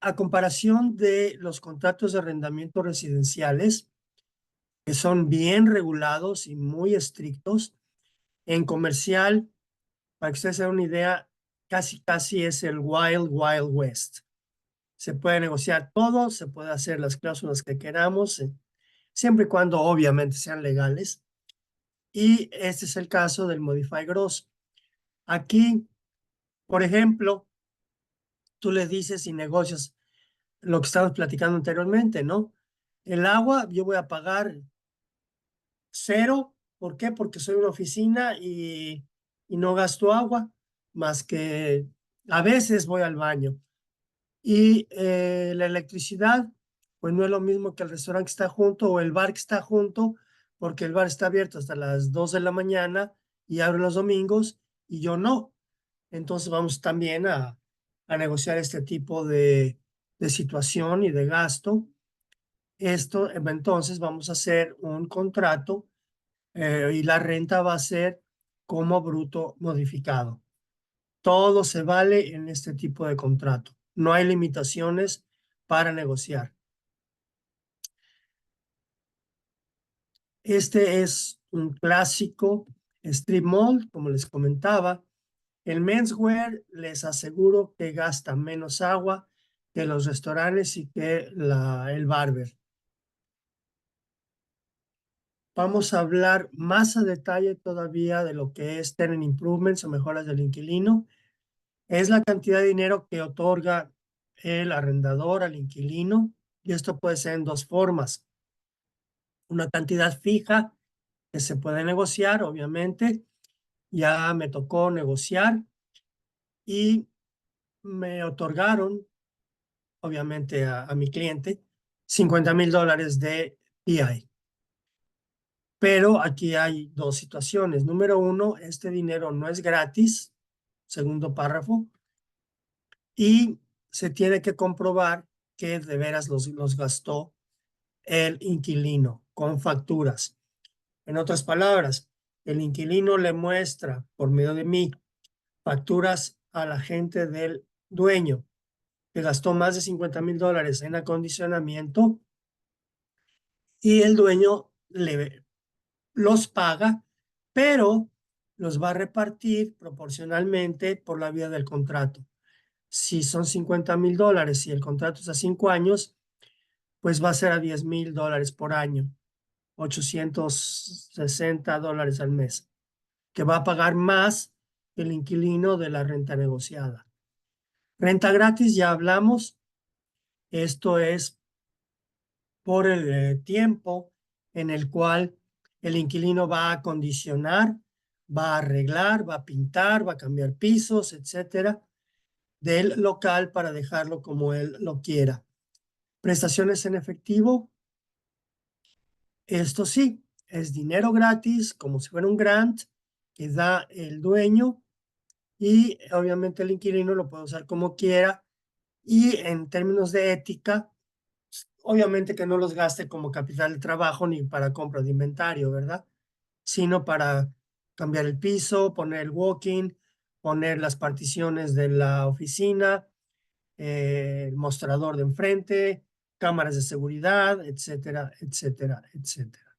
A comparación de los contratos de arrendamiento residenciales, que son bien regulados y muy estrictos, en comercial, para que ustedes se den una idea, casi es el Wild West. Se puede negociar todo, se puede hacer las cláusulas que queramos, siempre y cuando obviamente sean legales. Y este es el caso del Modify Gross. Aquí, por ejemplo, tú le dices y negocias lo que estábamos platicando anteriormente, ¿no? El agua, yo voy a pagar cero. ¿Por qué? Porque soy una oficina y no gasto agua, más que a veces voy al baño. Y la electricidad, pues no es lo mismo que el restaurante que está junto o el bar que está junto, porque el bar está abierto hasta las 2 de la mañana y abre los domingos y yo no. Entonces vamos también a negociar este tipo de situación y de gasto. Esto, entonces vamos a hacer un contrato y la renta va a ser como bruto modificado. Todo se vale en este tipo de contrato. No hay limitaciones para negociar. Este es un clásico strip mall, como les comentaba. El menswear les aseguro que gasta menos agua que los restaurantes y que el barber. Vamos a hablar más a detalle todavía de lo que es tenant improvements o mejoras del inquilino. Es la cantidad de dinero que otorga el arrendador al inquilino, y esto puede ser en dos formas. Una cantidad fija que se puede negociar, obviamente. Ya me tocó negociar y me otorgaron, obviamente, a mi cliente $50,000 de PI. Pero aquí hay dos situaciones. Número uno, este dinero no es gratis, segundo párrafo, y se tiene que comprobar que de veras los gastó el inquilino con facturas. En otras palabras, el inquilino le muestra por medio de mí facturas a la gente del dueño que gastó más de $50,000 en acondicionamiento y el dueño los paga, pero los va a repartir proporcionalmente por la vía del contrato. Si son $50,000 y el contrato es a 5 años, pues va a ser a $10,000 por año, $860 al mes, que va a pagar más el inquilino de la renta negociada. Renta gratis, ya hablamos. Esto es por el tiempo en el cual el inquilino va a acondicionar, va a arreglar, va a pintar, va a cambiar pisos, etcétera, del local para dejarlo como él lo quiera. Prestaciones en efectivo, esto sí, es dinero gratis, como si fuera un grant que da el dueño y obviamente el inquilino lo puede usar como quiera y en términos de ética, obviamente que no los gaste como capital de trabajo ni para compra de inventario, ¿verdad? Sino para cambiar el piso, poner el walk-in, poner las particiones de la oficina, el mostrador de enfrente, cámaras de seguridad, etcétera, etcétera, etcétera.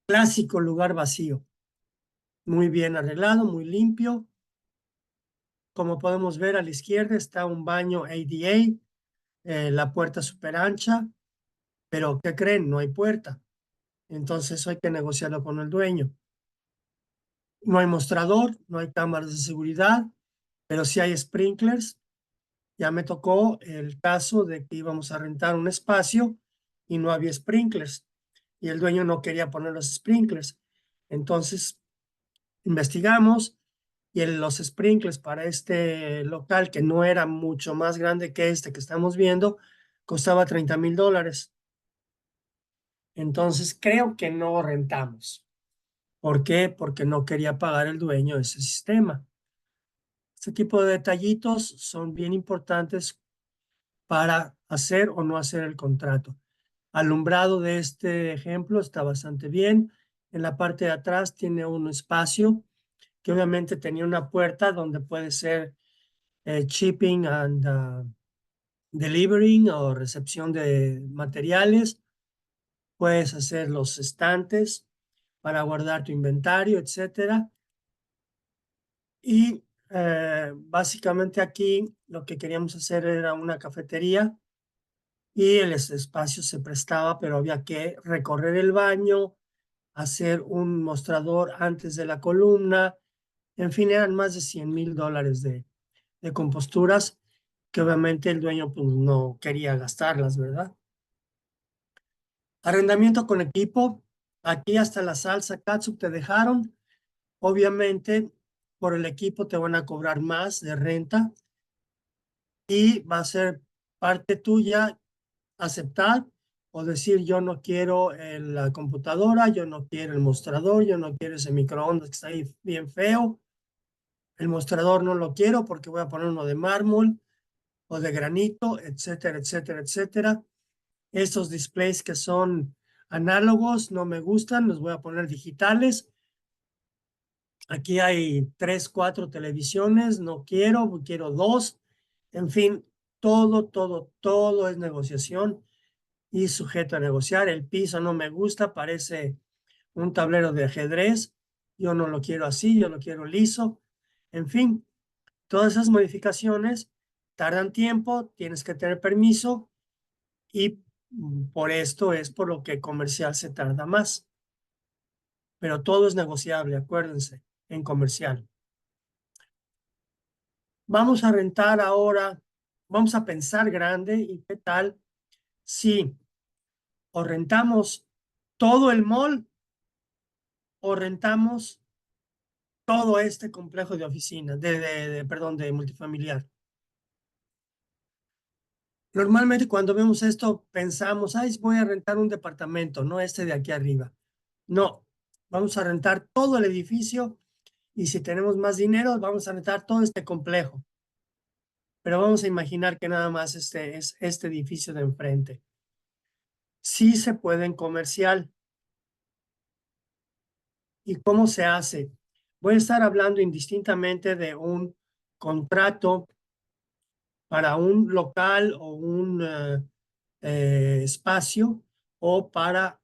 Clásico lugar vacío, muy bien arreglado, muy limpio. Como podemos ver a la izquierda está un baño ADA, la puerta súper ancha, pero ¿qué creen? No hay puerta. Entonces hay que negociarlo con el dueño. No hay mostrador, no hay cámaras de seguridad, pero sí hay sprinklers. Ya me tocó el caso de que íbamos a rentar un espacio y no había sprinklers y el dueño no quería poner los sprinklers. Entonces investigamos y los sprinklers para este local, que no era mucho más grande que este que estamos viendo, costaba $30,000. Entonces creo que no rentamos. ¿Por qué? Porque no quería pagar el dueño de ese sistema. Este tipo de detallitos son bien importantes para hacer o no hacer el contrato. Alumbrado de este ejemplo está bastante bien. En la parte de atrás tiene un espacio que obviamente tenía una puerta donde puede ser shipping and delivering o recepción de materiales. Puedes hacer los estantes para guardar tu inventario, etcétera. Y básicamente aquí lo que queríamos hacer era una cafetería y el espacio se prestaba, pero había que recorrer el baño, hacer un mostrador antes de la columna. En fin, eran más de $100,000 de composturas que obviamente el dueño pues, no quería gastarlas, ¿verdad? Arrendamiento con equipo. Aquí hasta la salsa catsup te dejaron. Obviamente, por el equipo te van a cobrar más de renta y va a ser parte tuya aceptar o decir yo no quiero la computadora, yo no quiero el mostrador, yo no quiero ese microondas que está ahí bien feo. El mostrador no lo quiero porque voy a poner uno de mármol o de granito, etcétera, etcétera, etcétera. Estos displays que son análogos no me gustan, los voy a poner digitales. Aquí hay 3, 4 televisiones, no quiero, quiero 2. En fin, todo es negociación y sujeto a negociar. El piso no me gusta, parece un tablero de ajedrez. Yo no lo quiero así, yo lo quiero liso. En fin, todas esas modificaciones tardan tiempo, tienes que tener permiso y por esto es por lo que comercial se tarda más. Pero todo es negociable, acuérdense, en comercial. Vamos a rentar ahora, vamos a pensar grande y qué tal si o rentamos todo el mall o rentamos todo este complejo de oficinas, perdón, de multifamiliar. Normalmente cuando vemos esto pensamos, ay, voy a rentar un departamento, no este de aquí arriba. No, vamos a rentar todo el edificio y si tenemos más dinero, vamos a rentar todo este complejo. Pero vamos a imaginar que nada más este es este edificio de enfrente. Sí se puede en comercial. ¿Y cómo se hace? Voy a estar hablando indistintamente de un contrato para un local o un espacio o para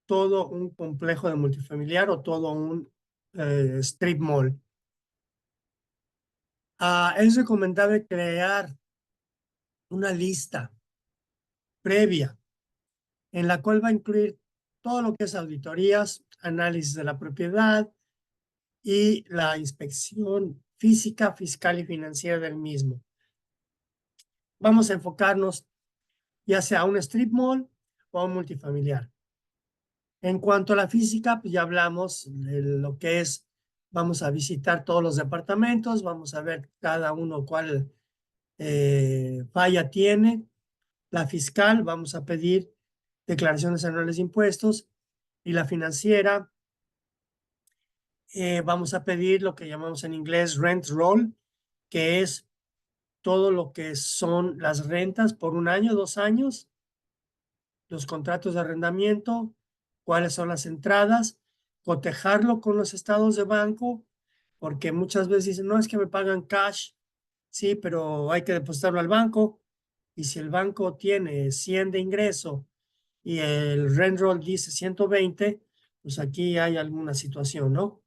todo un complejo de multifamiliar o todo un strip mall. Es recomendable crear una lista previa en la cual va a incluir todo lo que es auditorías, análisis de la propiedad y la inspección física, fiscal y financiera del mismo. Vamos a enfocarnos ya sea a un strip mall o a un multifamiliar. En cuanto a la física, pues ya hablamos de lo que es, vamos a visitar todos los departamentos, vamos a ver cada uno cuál falla tiene. La fiscal, vamos a pedir declaraciones anuales de impuestos, y la financiera, vamos a pedir lo que llamamos en inglés rent roll, que es todo lo que son las rentas por 1 año, 2 años, los contratos de arrendamiento, cuáles son las entradas, cotejarlo con los estados de banco, porque muchas veces dicen, no, es que me pagan cash, sí, pero hay que depositarlo al banco, y si el banco tiene 100 de ingreso y el rent roll dice 120, pues aquí hay alguna situación, ¿no?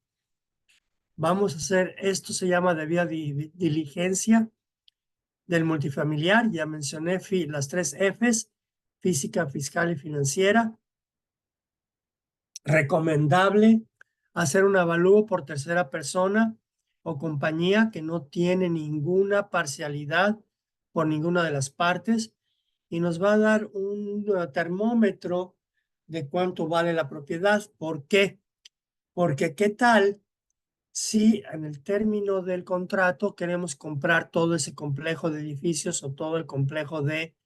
Vamos a hacer, esto se llama debida diligencia del multifamiliar. Ya mencioné las 3 Fs, física, fiscal y financiera. Recomendable hacer un avalúo por tercera persona o compañía que no tiene ninguna parcialidad por ninguna de las partes, y nos va a dar un termómetro de cuánto vale la propiedad. ¿Por qué? Porque ¿qué tal si en el término del contrato queremos comprar todo ese complejo de edificios o todo el complejo de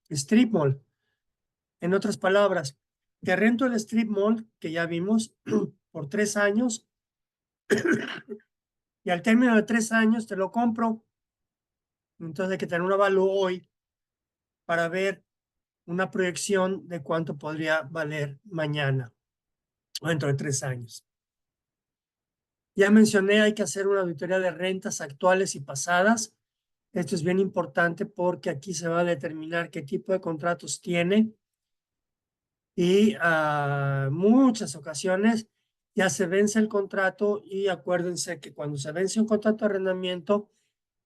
strip mall? En otras palabras, te rento el strip mall, que ya vimos, por 3 años, y al término de 3 años te lo compro. Entonces hay que tener un avalúo hoy para ver una proyección de cuánto podría valer mañana o dentro de 3 años. Ya mencioné, hay que hacer una auditoría de rentas actuales y pasadas. Esto es bien importante porque aquí se va a determinar qué tipo de contratos tiene, y muchas ocasiones ya se vence el contrato, y acuérdense que cuando se vence un contrato de arrendamiento,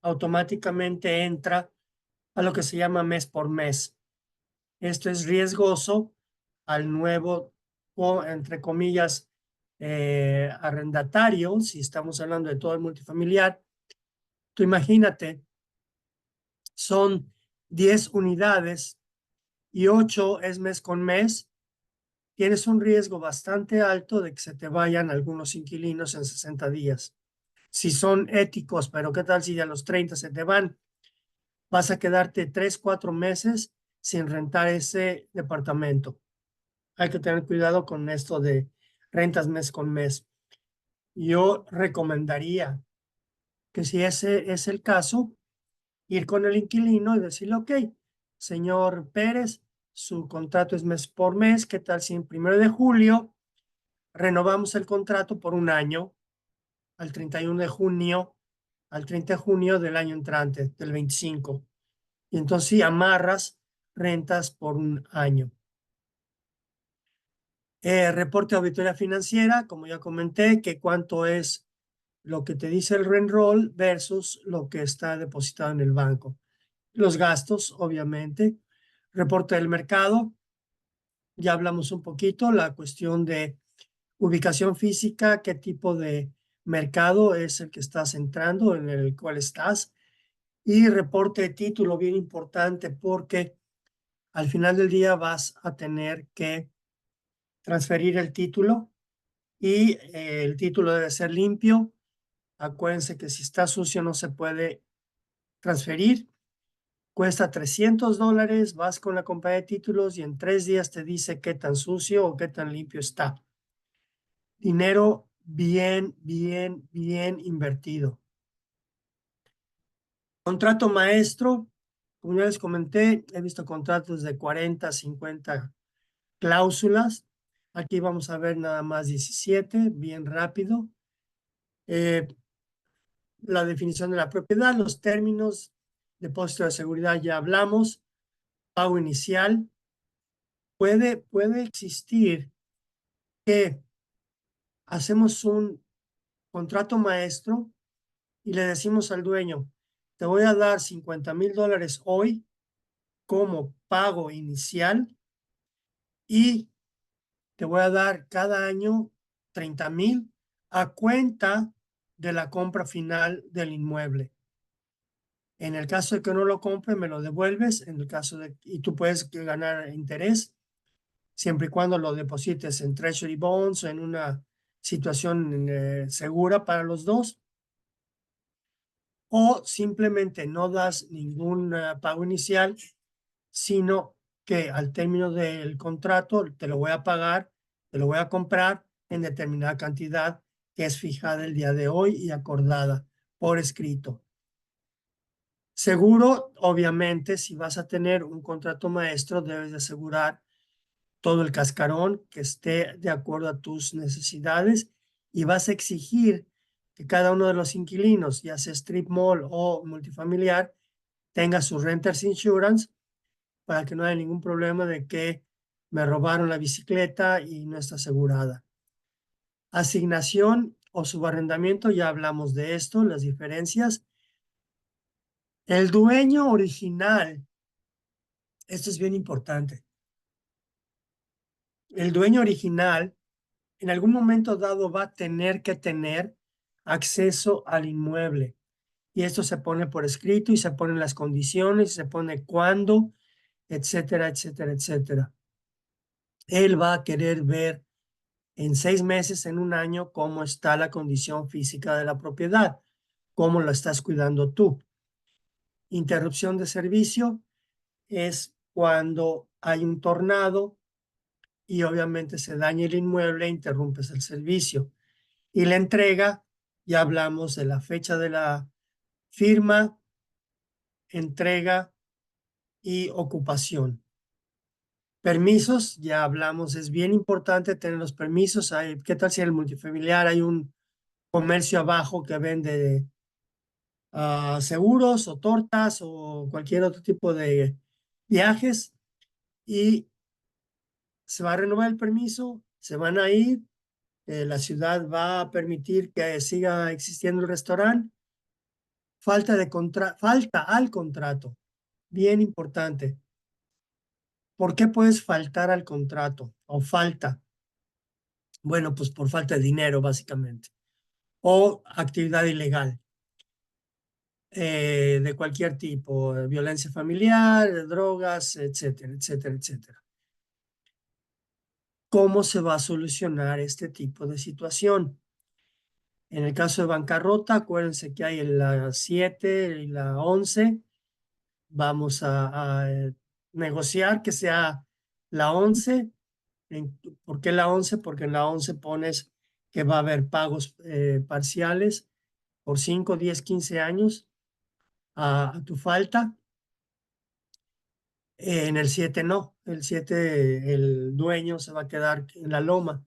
automáticamente entra a lo que se llama mes por mes. Esto es riesgoso al nuevo, entre comillas, arrendatario, si estamos hablando de todo el multifamiliar. Tú imagínate, son 10 unidades y 8 es mes con mes. Tienes un riesgo bastante alto de que se te vayan algunos inquilinos en 60 días. Si son éticos, pero ¿qué tal si a los 30 se te van? Vas a quedarte 3, 4 meses sin rentar ese departamento. Hay que tener cuidado con esto de rentas mes con mes. Yo recomendaría que, si ese es el caso, ir con el inquilino y decirle, ok, señor Pérez, su contrato es mes por mes, ¿qué tal si en 1 de julio renovamos el contrato por 1 año, al 31 de junio, al 30 de junio del año entrante, del 25? Y entonces sí, amarras rentas por 1 año. Reporte de auditoría financiera, como ya comenté, que cuánto es lo que te dice el rent roll versus lo que está depositado en el banco. Los gastos, obviamente. Reporte del mercado, ya hablamos un poquito, la cuestión de ubicación física, qué tipo de mercado es el que estás entrando, en el cual estás. Y reporte de título, bien importante, porque al final del día vas a tener que transferir el título, y el título debe ser limpio. Acuérdense que si está sucio no se puede transferir. Cuesta $300, vas con la compañía de títulos y en 3 días te dice qué tan sucio o qué tan limpio está. Dinero bien, bien, bien invertido. Contrato maestro, como ya les comenté, he visto contratos de 40, 50 cláusulas. Aquí vamos a ver nada más 17, bien rápido. La definición de la propiedad, los términos, depósito de seguridad ya hablamos, pago inicial. Puede existir que hacemos un contrato maestro y le decimos al dueño, te voy a dar $50,000 hoy como pago inicial y te voy a dar cada año 30,000 a cuenta de la compra final del inmueble. En el caso de que no lo compre, me lo devuelves. En el caso de, y tú puedes ganar interés siempre y cuando lo deposites en Treasury Bonds o en una situación segura para los dos. O simplemente no das ningún pago inicial, sino que al término del contrato te lo voy a pagar, te lo voy a comprar en determinada cantidad que es fijada el día de hoy y acordada por escrito. Seguro, obviamente, si vas a tener un contrato maestro, debes de asegurar todo el cascarón que esté de acuerdo a tus necesidades y vas a exigir que cada uno de los inquilinos, ya sea strip mall o multifamiliar, tenga su renters insurance para que no haya ningún problema de que me robaron la bicicleta y no está asegurada. Asignación o subarrendamiento, ya hablamos de esto, las diferencias. El dueño original, esto es bien importante. El dueño original en algún momento dado va a tener que tener acceso al inmueble. Y esto se pone por escrito y se ponen las condiciones, se pone cuándo, etcétera, etcétera, etcétera. Él va a querer ver en 6 meses, en un año, cómo está la condición física de la propiedad, cómo lo estás cuidando tú. Interrupción de servicio es cuando hay un tornado y obviamente se daña el inmueble e interrumpes el servicio. Y la entrega, ya hablamos de la fecha de la firma, entrega y ocupación. Permisos, ya hablamos, es bien importante tener los permisos. ¿Qué tal si en el multifamiliar hay un comercio abajo que vende seguros o tortas o cualquier otro tipo de viajes y se va a renovar el permiso, se van a ir, la ciudad va a permitir que siga existiendo el restaurante? Falta al contrato, bien importante. ¿Por qué puedes faltar al contrato o falta? Bueno, pues por falta de dinero, básicamente, o actividad ilegal de cualquier tipo, violencia familiar, drogas, etcétera, etcétera, etcétera. ¿Cómo se va a solucionar este tipo de situación? En el caso de bancarrota, acuérdense que hay la 7 y la 11. Vamos a negociar que sea la 11. ¿Por qué la 11? Porque en la 11 pones que va a haber pagos parciales por 5, 10, 15 años a tu falta. En el 7 no. El 7 el dueño se va a quedar en la loma,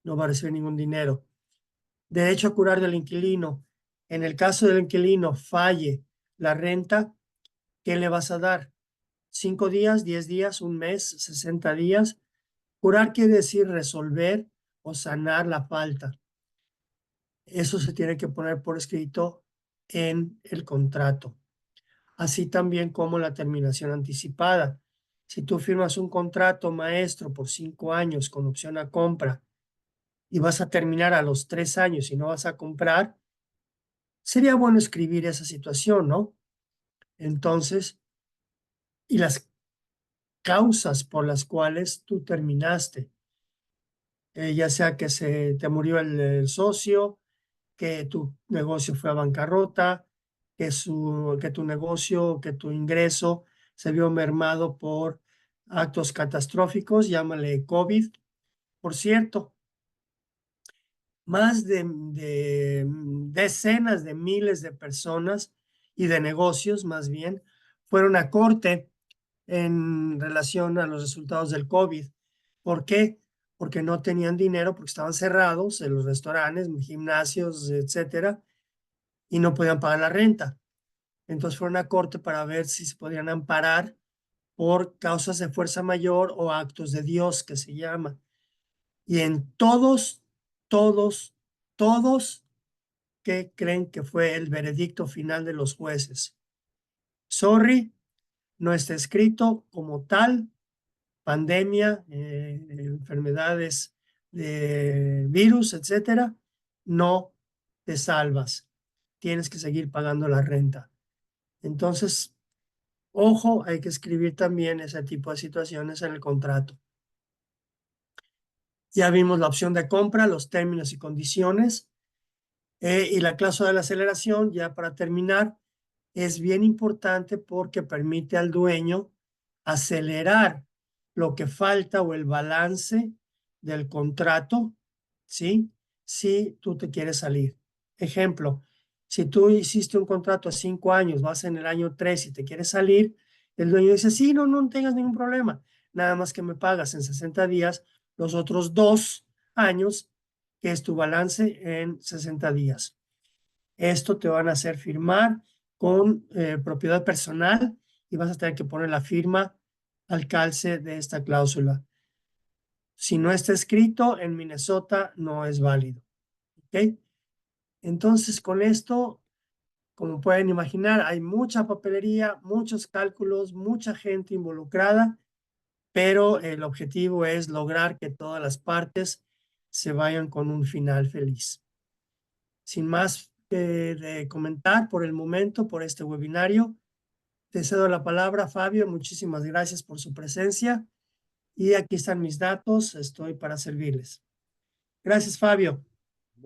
no va a recibir ningún dinero. Derecho a curar del inquilino. En el caso del inquilino falle la renta, ¿qué le vas a dar? 5 días, 10 días, un mes, 60 días. Curar quiere decir resolver o sanar la falta. Eso se tiene que poner por escrito en el contrato. Así también como la terminación anticipada. Si tú firmas un contrato maestro por 5 años con opción a compra y vas a terminar a los 3 años y no vas a comprar, sería bueno escribir esa situación, ¿no? Entonces, y las causas por las cuales tú terminaste, ya sea que se te murió el socio, que tu negocio fue a bancarrota, que tu negocio, que tu ingreso se vio mermado por actos catastróficos, llámale COVID. Por cierto, más de decenas de miles de personas y de negocios, más bien, fueron a corte en relación a los resultados del COVID. ¿Por qué? Porque no tenían dinero, porque estaban cerrados en los restaurantes, gimnasios, etcétera, y no podían pagar la renta. Entonces fueron a corte para ver si se podían amparar por causas de fuerza mayor o actos de Dios, que se llama. Y en todos todos que creen que fue el veredicto final de los jueces. Sorry, no está escrito como tal, pandemia, enfermedades de virus, etcétera, no te salvas. Tienes que seguir pagando la renta. Entonces, ojo, hay que escribir también ese tipo de situaciones en el contrato. Ya vimos la opción de compra, los términos y condiciones, y la cláusula de la aceleración, ya para terminar, es bien importante porque permite al dueño acelerar lo que falta o el balance del contrato, ¿sí? Si tú te quieres salir. Ejemplo, si tú hiciste un contrato a 5 años, vas en el año 3 y te quieres salir, el dueño dice, sí, no, no tengas ningún problema, nada más que me pagas en 60 días los otros 2 años, que es tu balance en 60 días. Esto te van a hacer firmar con propiedad personal y vas a tener que poner la firma al calce de esta cláusula. Si no está escrito en Minnesota, no es válido. ¿Ok? Entonces, con esto, como pueden imaginar, hay mucha papelería, muchos cálculos, mucha gente involucrada, pero el objetivo es lograr que todas las partes se vayan con un final feliz. Sin más de comentar por el momento, por este webinario, te cedo la palabra, Fabio. Muchísimas gracias por su presencia. Y aquí están mis datos. Estoy para servirles. Gracias, Fabio.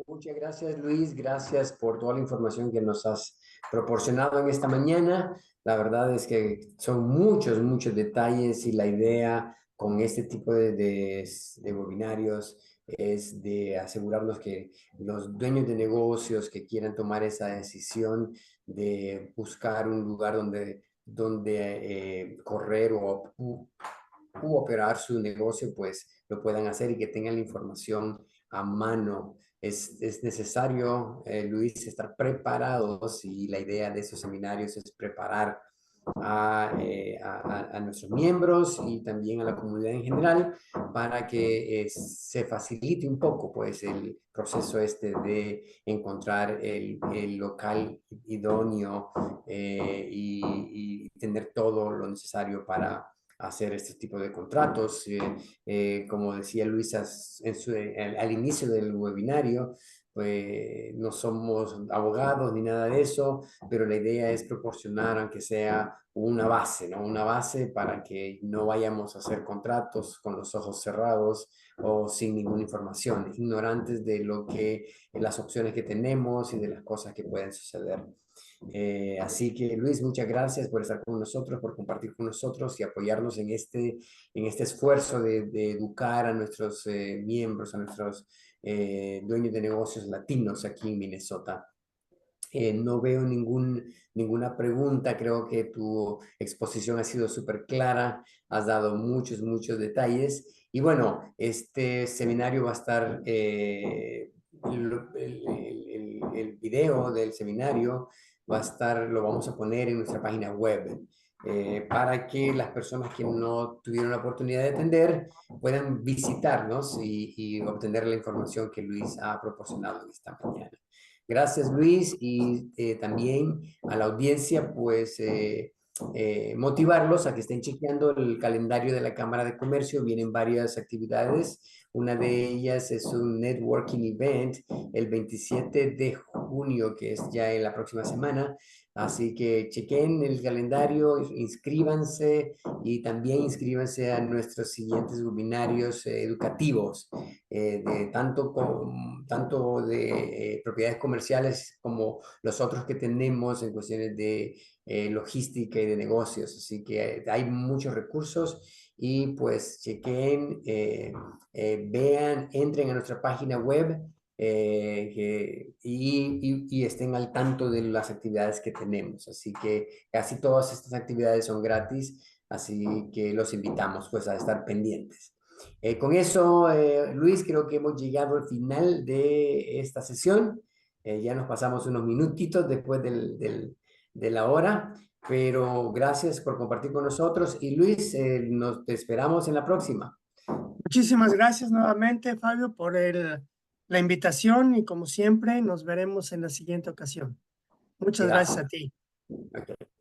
Muchas gracias, Luis. Gracias por toda la información que nos has proporcionado en esta mañana. La verdad es que son muchos detalles y la idea con este tipo de webinarios es de asegurarnos que los dueños de negocios que quieran tomar esa decisión de buscar un lugar donde correr u operar su negocio, pues lo puedan hacer y que tengan la información a mano. Es necesario, Luis, estar preparados y la idea de esos seminarios es preparar a nuestros miembros y también a la comunidad en general para que se facilite un poco pues el proceso este de encontrar el local idóneo y tener todo lo necesario para hacer este tipo de contratos. Como decía Luisa al inicio del webinario, pues no somos abogados ni nada de eso, pero la idea es proporcionar, aunque sea una base, ¿no? Una base para que no vayamos a hacer contratos con los ojos cerrados o sin ninguna información, ignorantes de las opciones que tenemos y de las cosas que pueden suceder. Así que Luis, muchas gracias por estar con nosotros, por compartir con nosotros y apoyarnos en este esfuerzo de educar a nuestros miembros, a nuestros dueños de negocios latinos aquí en Minnesota. No veo ninguna pregunta, creo que tu exposición ha sido súper clara, has dado muchos detalles. Y bueno, este seminario va a estar, el video del seminario va a estar, lo vamos a poner en nuestra página web. Para que las personas que no tuvieron la oportunidad de atender puedan visitarnos y obtener la información que Luis ha proporcionado en esta mañana. Gracias, Luis, y también a la audiencia, pues motivarlos a que estén chequeando el calendario de la Cámara de Comercio. Vienen varias actividades. Una de ellas es un networking event el 27 de junio, que es ya en la próxima semana. Así que chequen el calendario, inscríbanse y también inscríbanse a nuestros siguientes webinarios educativos, tanto de propiedades comerciales como los otros que tenemos en cuestiones de logística y de negocios. Así que hay muchos recursos y pues chequen, vean, entren a nuestra página web y estén al tanto de las actividades que tenemos. Así que casi todas estas actividades son gratis, así que los invitamos pues a estar pendientes. Con eso, Luis, creo que hemos llegado al final de esta sesión. Ya nos pasamos unos minutitos después de la hora, pero gracias por compartir con nosotros. Y Luis, te esperamos en la próxima. Muchísimas gracias nuevamente, Fabio, por el la invitación y como siempre nos veremos en la siguiente ocasión. Muchas gracias a Gracias. ti. Ok.